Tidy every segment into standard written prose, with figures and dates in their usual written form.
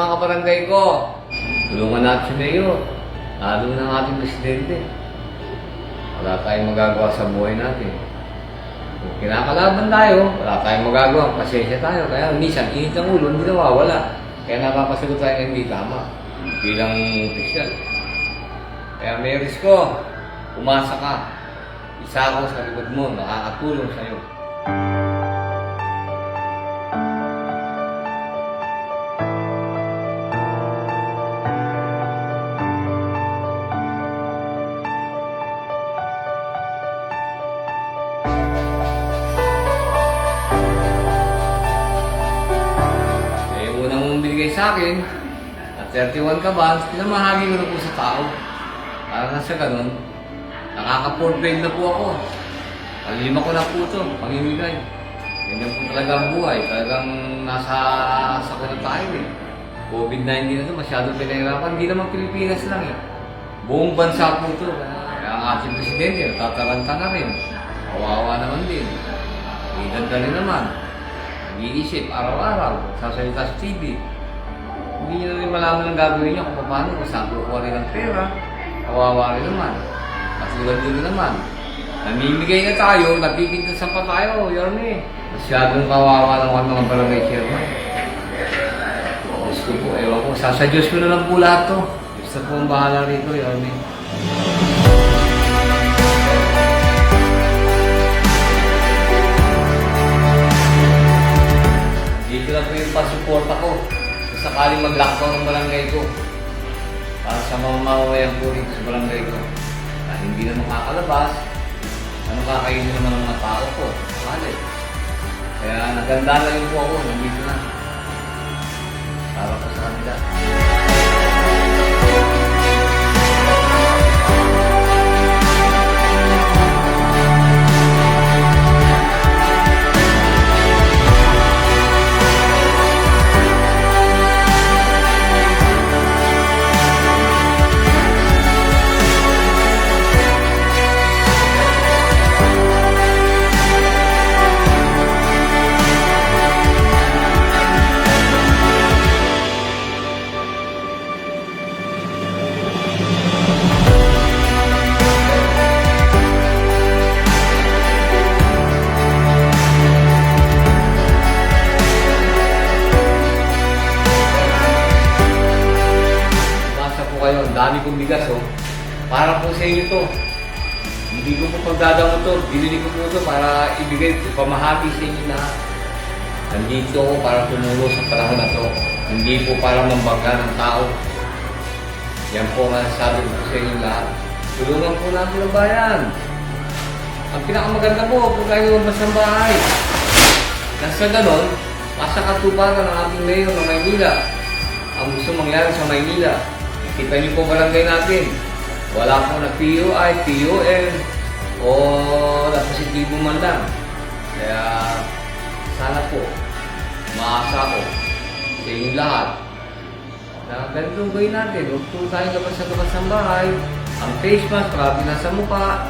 mga kabarangay ko. Tulungan natin si Mayor. Lalo ng ating presidente. Wala tayong magagawa sa buhay natin. Kung kinakalaban tayo, wala tayong magagawa. Pasensya tayo. Kaya minsan, init ng ulo, hindi nawawala. Kaya napapasagot tayo na hindi tama. Bilang official. Kaya Mayoris ko, umasa ka. Isa ako sa likod mo, nakakatulong sa'yo. Sa akin, at 31 ka ba, pinamahagi ko na po sa tao. Para na sa ganun, nakaka-4 grade na po ako. Palima ko na po ito, pangimigay. Ganyan po talaga ang buhay. Talagang nasa sakuna tayo eh. COVID-19 na ito, masyadong pinahirapan. Hindi naman Pilipinas lang eh. Buong bansa po ito. Kaya ang ating presidente, natataranta na rin. Kawawa naman din. Iganda rin naman. Nag-iisip araw-araw, sasalita sa TV. Hindi nyo rin malaman ang gagawin niya kung paano, kung saan kukuha rin ng pera. Kawawa rin naman. Katulad din naman. Namimigay na tayo, napipintasan pa tayo, Yorme. Masyadong kawawa ng mga barangay chairman. Diyos ko po, ewan ko. Sa Diyos ko na lang po lahat to. Diyos na po ang bahala rito, Yorme. Dito lang po yung pasuporta ko. Sakaling mag-lockdown ng barangay ko para sa mga mamamayang po rin sa barangay ko na hindi na makakalabas, ano kakainin naman ng mga tao ko, sakali. Kaya naganda na rin po ako, nandito na para po sa kanila. Dami kong bigas, oh. Para po sa inyo to. Hindi ko po pagdadamo to. Binili ko po to para ibigay, pamahati sa inyo na nandito ako para tumulong sa panahon na to. Hindi po para mambangga ng tao. Yan po ang sabi ko sa inyo lahat. Tulungan po natin ang bayan. Ang pinakamaganda po, kung tayo lumabas ng bahay. Nasa ganon, nasa katuparan ng ating mayor ng Maynila. Ang gusto mangyari sa Maynila. Kita niyo po barangay natin. Wala po na PUI, PUL, o positibo man lang. Kaya sana po, maasa ko sa inyong lahat na ganitong gawin natin. Huwag po tayo labas sa labas ng bahay. Ang face mask, grabe na sa mukha.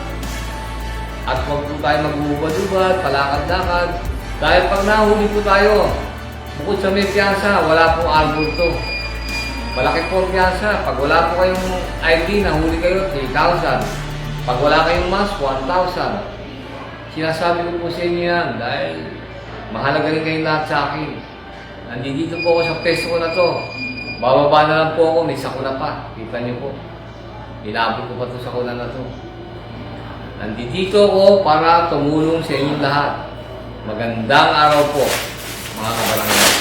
At huwag po tayo mag-ubad-ubad, palakad-lakad. Dahil pag nahuli po tayo, bukod sa may piyansa, wala pong albor to. Malaki po ang piyansa. Pag wala po kayong ID, nahuli kayo, 3,000. Pag wala kayong mask, 1,000. Sinasabi ko po sa inyo yan dahil mahalaga rin kayong lahat sa akin. Nandito po ako sa peso ko na to. Bababa na lang po ako, may sakuna pa. Kita niyo po. Inabot ko pa to sakuna na to. Nandito ako para tumulong sa inyong lahat. Magandang araw po, mga kabarangay.